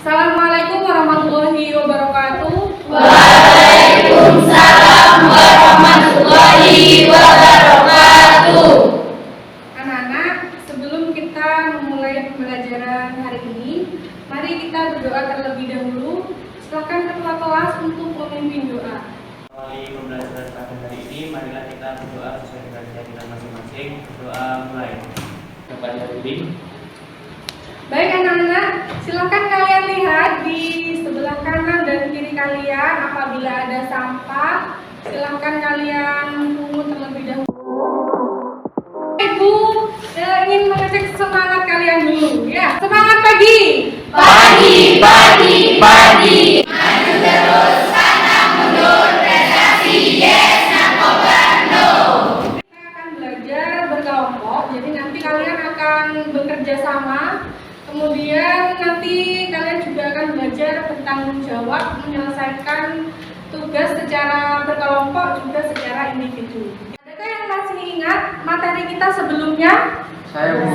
Assalamualaikum warahmatullahi wabarakatuh. Waalaikumsalam warahmatullahi wabarakatuh. Anak-anak, sebelum kita memulai pembelajaran hari ini, mari kita berdoa terlebih dahulu. Silakan ketua kelas untuk memimpin doa. Melalui pembelajaran pada hari ini, marilah kita berdoa sesuai dengan keyakinan masing-masing. Doa mulai. Kepada diri. Baik anak-anak, silakan kalian lihat di sebelah kanan dan kiri kalian. Apabila ada sampah, silakan kalian pungut terlebih dahulu. Ibu ingin mengecek semangat kalian dulu, ya. Semangat pagi. Pagi. Maju terus, pantang mundur, prestasi yes, narkoba no. Kita akan belajar berkelompok, jadi nanti kalian akan bekerja sama. Kemudian nanti kalian juga akan belajar bertanggung jawab menyelesaikan tugas secara berkelompok juga secara individu. Adakah yang masih ingat materi kita sebelumnya? Saya Bu.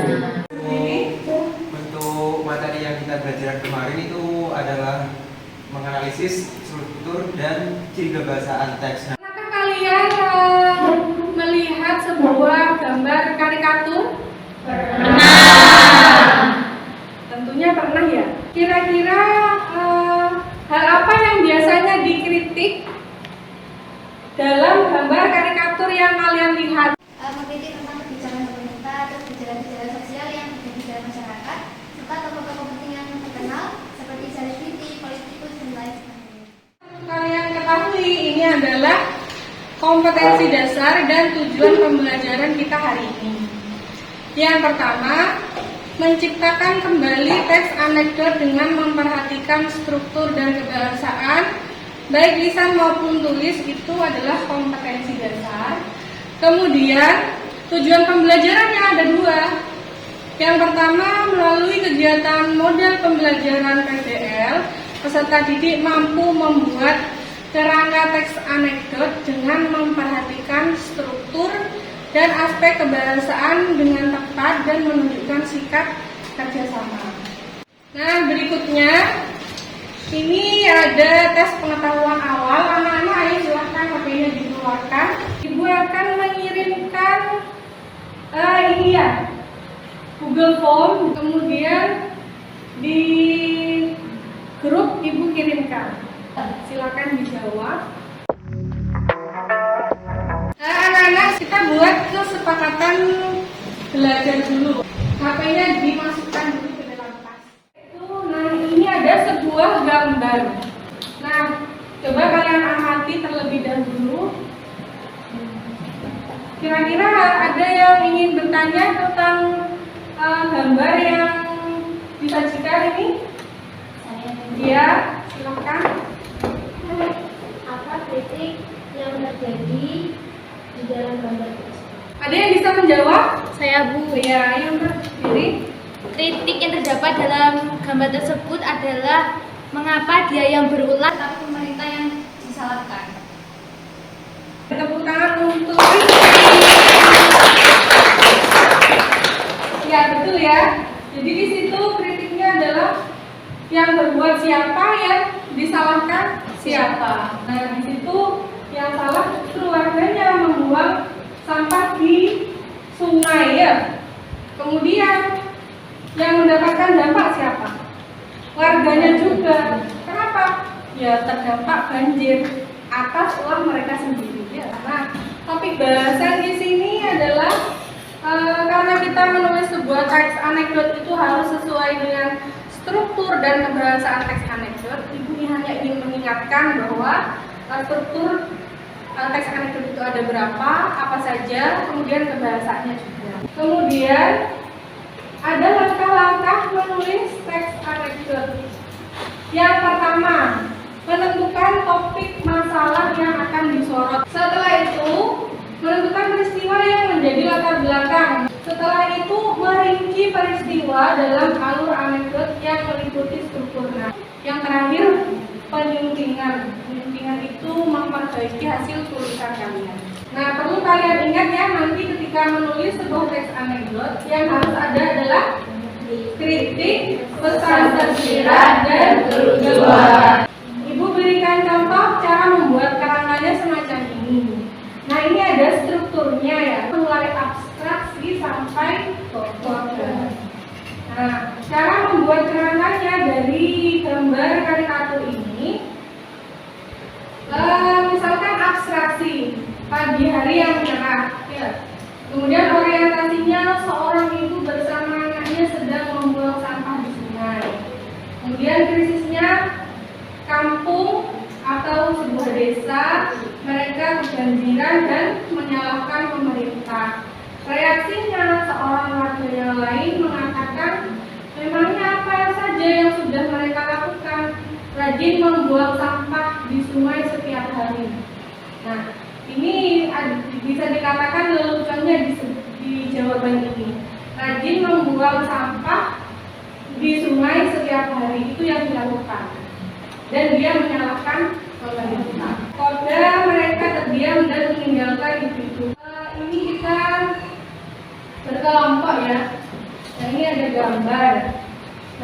Ini Untuk materi yang kita belajar kemarin itu adalah menganalisis struktur dan ciri kebahasaan teks. pernahkah kalian melihat sebuah gambar karikatur? Tentunya pernah ya. Kira-kira hal apa yang biasanya dikritik dalam gambar karikatur yang kalian lihat? Mengkritik tentang kebijakan pemerintah atau gejala-gejala sosial yang terjadi dalam masyarakat, serta tokoh-tokoh kepentingan terkenal seperti selebriti, politikus, dan lain sebagainya. Kalian ketahui ini adalah kompetensi dasar dan tujuan pembelajaran kita hari ini. Yang pertama, menciptakan kembali teks anekdot dengan memperhatikan struktur dan kebahasaan, baik lisan maupun tulis, itu adalah kompetensi dasar. Kemudian, tujuan pembelajarannya ada dua. Yang pertama, melalui kegiatan model pembelajaran PDL, peserta didik mampu membuat kerangka teks anekdot dengan memperhatikan struktur dan aspek kebahasaan dengan tepat dan menunjukkan sikap kerjasama. Nah, berikutnya ini ada tes pengetahuan awal. Anak-anak, ayo silahkan HP-nya dikeluarkan. Ibu akan mengirimkan ini ya, Google Form, kemudian di grup ibu kirimkan. Silakan dijawab. Anak-anak, kita buat kesepakatan belajar dulu. HP-nya dimasukkan dulu ke dalam tas. Nah, ini ada sebuah gambar. Nah, coba kalian amati terlebih dahulu. Kira-kira ada yang ingin bertanya tentang gambar yang disajikan ini? Ya, silakan. Apa kritik yang terjadi di dalam gambar tersebut? Ada yang bisa menjawab? Saya Bu. Ya, yang berdiri. Kritik yang terdapat dalam gambar tersebut adalah mengapa dia yang berulang tapi pemerintah yang disalahkan. Tepuk tangan untuk ya, betul ya. Jadi di situ kritiknya adalah yang berbuat siapa, yang disalahkan siapa. Nah, di situ yang salah justru warganya membuang sampah di sungai ya. Kemudian yang mendapatkan dampak siapa? Warganya juga. Kenapa? Ya, terdampak banjir atas ulah mereka sendiri ya. Nah, topik bahasan di sini adalah karena kita menulis sebuah teks anekdot itu harus sesuai dengan struktur dan kebahasaan teks anekdot. Ibu hanya ingin mengingatkan bahwa struktur teks anekdot itu ada berapa, apa saja, kemudian kebahasaannya juga. Kemudian ada langkah-langkah menulis teks anekdot. Yang pertama, menentukan topik masalah yang akan disorot. Setelah itu, menentukan peristiwa yang menjadi latar belakang. Setelah itu, merinci peristiwa dalam alur anekdot yang meliputi strukturnya. Yang terakhir, penyuntingan. Penyuntingan itu memperbaiki hasil tulisan kalian. Nah, perlu kalian ingat ya, nanti ketika menulis sebuah teks anekdot, yang harus ada adalah kritik, pesan tersirat, dan tujuan. Ibu berikan contoh cara membuat kerangkanya semacam ini. Nah, ini ada strukturnya ya, mulai abstraksi sampai kode. Nah, cara membuat kerangkanya dari gambar karikatur ini, misalkan abstraksi pagi hari yang cerah, ya. Kemudian orientasinya seorang ibu bersama anaknya sedang membuang sampah di sungai. Kemudian krisisnya kampung atau sebuah desa, mereka kebanjiran dan menyalahkan pemerintah. Reaksinya seorang warga yang lain mengatakan, memangnya apa saja yang sudah mereka lakukan? Rajin membuang sampah di sungai setiap hari. Nah, ini bisa dikatakan leluconnya di jawaban ini. Rajin membuang sampah di sungai setiap hari, itu yang dilakukan. Dan dia menyalahkan pemerintah. Kode mereka terdiam dan meninggalkan itu. Ini kita berkelompok ya. Nah, ini ada gambar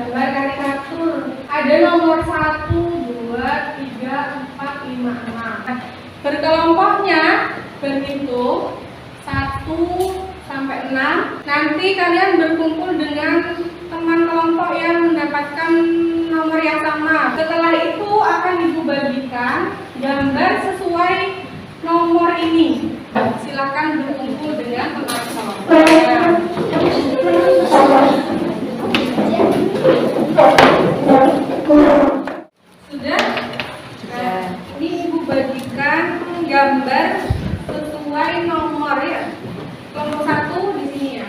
karikatur. Ada nomor 1, 2, 3, 4, 5, 6. Berkelompoknya berhitung 1 sampai 6. Nanti kalian berkumpul dengan teman kelompok yang mendapatkan nomor yang sama. Setelah itu akan ibu bagikan gambar sesuai nomor ini. Silakan berkumpul dengan teman kelompok. Sudah? Nah, ini ibu bagikan gambar sesuai nomor ya. Kelompok 1 di sini ya.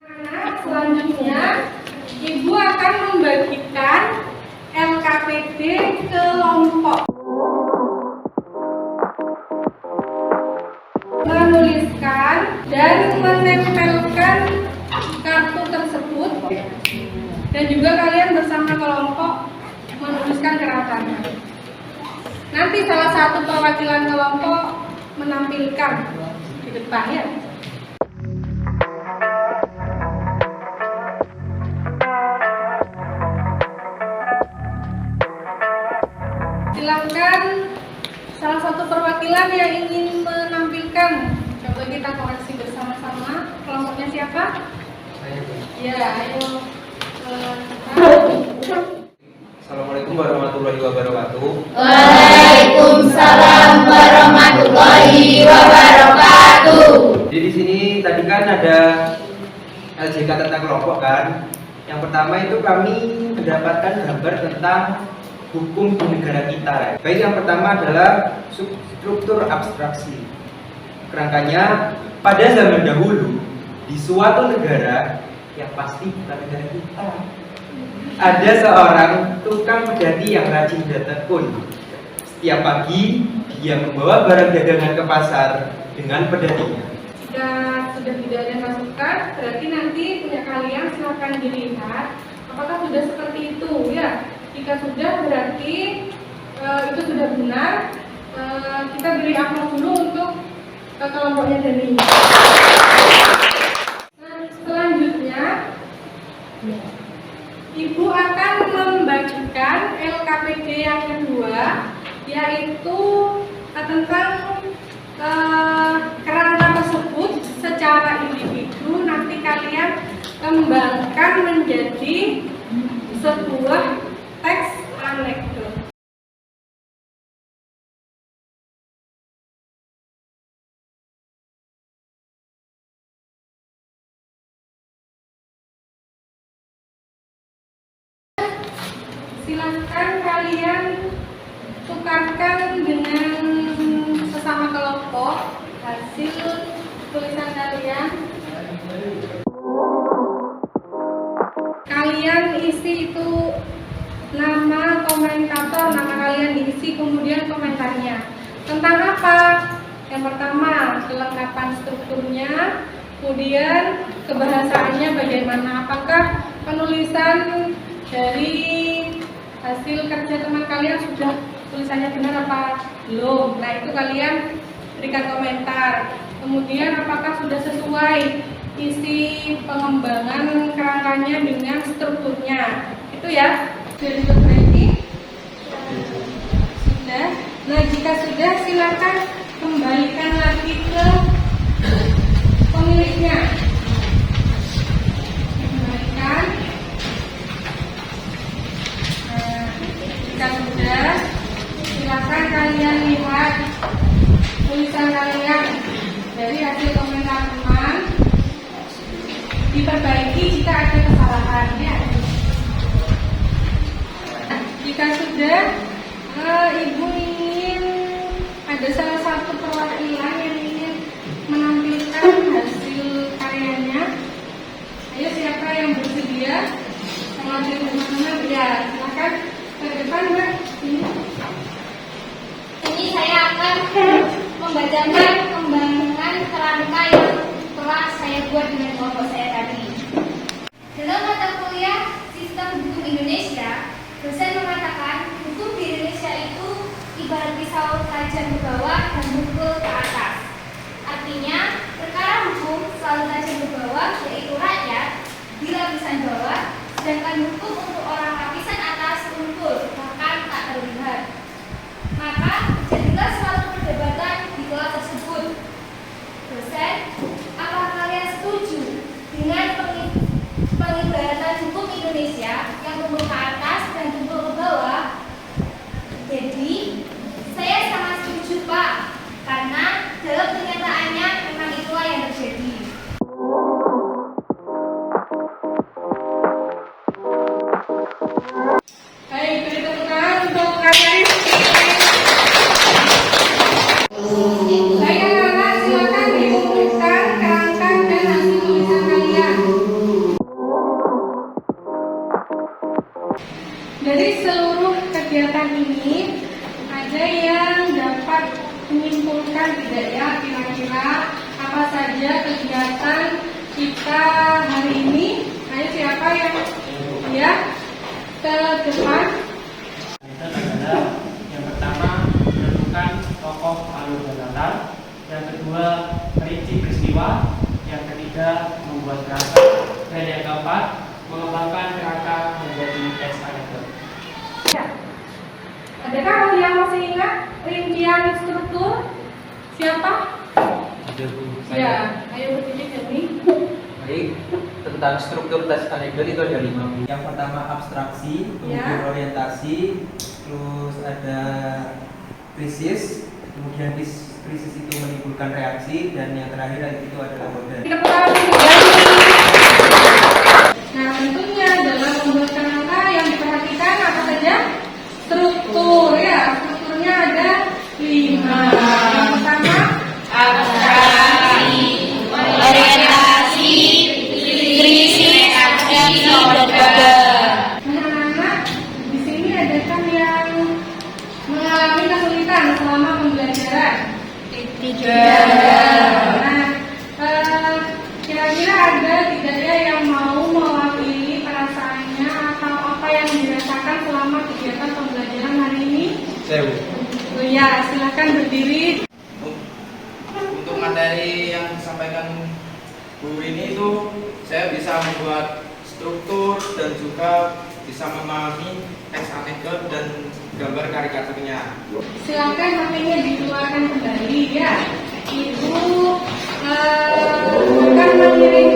Nah, selanjutnya ibu akan membagikan LKPD kelompok. Menuliskan dan menempelkan kartu tersebut, dan juga kalian bersama kelompok menuliskan keratannya. Nanti salah satu perwakilan kelompok menampilkan di depan ya. Silakan salah satu perwakilan yang ingin menampilkan. Coba kita koreksi bersama-sama. Kelompoknya siapa? Ya, ayo. Assalamualaikum warahmatullahi wabarakatuh. Waalaikumsalam warahmatullahi wabarakatuh. Jadi di sini tadi kan ada LJK tentang kelompok kan. Yang pertama itu kami mendapatkan gambar tentang hukum di negara kita. Baik, yang pertama adalah struktur abstraksi. Kerangkanya pada zaman dahulu di suatu negara yang pasti bukan negara kita, ada seorang tukang pedati yang rajin bertekun. Setiap pagi dia membawa barang dagangan ke pasar dengan pedatinya. Jika sudah tidak ada masukan, berarti nanti punya kalian silakan dilihat apakah sudah seperti itu ya. Jika sudah, berarti itu sudah benar. Kita beri aplaus dulu untuk kelompoknya Dani. Selanjutnya, ibu akan membagikan LKPD yang kedua, yaitu tentang kerangka tersebut secara individu. Nanti kalian kembangkan menjadi sebuah teks anekdot. Silakan kalian tukarkan dengan sesama kelompok hasil tulisan kalian. Kalian isi itu nama komentator, nama kalian diisi, kemudian komentarnya tentang apa? Yang pertama, kelengkapan strukturnya, kemudian kebahasaannya bagaimana, apakah penulisan dari hasil kerja teman kalian sudah tulisannya benar apa belum. Nah, itu kalian berikan komentar. Kemudian apakah sudah sesuai isi pengembangan kerangkanya dengan strukturnya. Itu ya. Sudah diperbaiki? Sudah. Nah, jika sudah, silakan kembalikan lagi ke pemiliknya. Kembalikan. Nah, jika sudah, silakan kalian lihat tulisan kalian dari hasil komentar teman. Diperbaiki jika ada kesalahan ya. Jika sudah, Ibu ingin ada salah satu perwakilan yang ingin menampilkan hasil karyanya. Ayo, siapa yang bersedia? Mengajak teman-teman ya, silakan ke depan, Mbak. Ini saya akan membacakan pengembangan kerangka yang telah saya buat dengan kelompok saya tadi. Dalam mata kuliah Sistem Hukum Indonesia, dosen mengatakan hukum di Indonesia itu ibarat pisau tajam ke bawah dan mukul ke atas. Artinya, perkara hukum selalu tajam ke bawah, yaitu rakyat, di lapisan bawah, sedangkan hukum untuk orang lapisan atas luntur, bahkan tak terlihat. Maka, jadilah suatu perdebatan di kelas tersebut. Dosen, apakah kalian setuju dengan pengibaratan hukum Indonesia yang tumbuh ke atas dan tumbuh ke bawah? Jadi, saya sangat setuju, Pak, karena dalam kenyataannya memang itulah yang terjadi. Baik, beri tepuk tangan untuk karya Rizky. Baik, anak-anak, silakan diumumkan kerangka dan hasil tulisan kalian. Dari seluruh kegiatan ini, ada yang dapat menyimpulkan tidak ya kira-kira apa saja kegiatan kita hari ini? Ayo, siapa yang ya ke depan? Itu adalah yang pertama menentukan tokoh alur dan latar, yang kedua merinci peristiwa, yang ketiga membuat kerangka, dan yang keempat mengembangkan kerangka menjadi teks anekdot. Ya. Adakah yang masih ingat rincian struktur? Siapa? Ada Bu. Ya, ayo berdiri demi. Baik, tentang struktur teks anekdot itu ada 5. Yang pertama abstraksi, kemudian Ya. orientasi, terus ada krisis, kemudian krisis itu menimbulkan reaksi, dan yang terakhir itu adalah model. Kita putar lagi. Nah, tentunya dalam membuat kerangka yang diperhatikan apa saja? Struktur ya, strukturnya ada 5. Yang pertama Abstraksi, orientasi, krisis, dan model. anak-anak di sini adakah yang mengalami kesulitan selama pembelajaran? Tidak. Nah, kira-kira ada tidak ya yang mau mewakili perasaannya atau apa yang dirasakan selama kegiatan pembelajaran hari ini? Saya Bu. Oh ya, silakan berdiri. Untuk materi yang disampaikan Bu ini itu saya bisa membuat struktur dan juga bisa memahami teks anekdot dan gambar karikaturnya. Silakan HP-nya dikeluarkan kembali ya. Ibu akan mengirim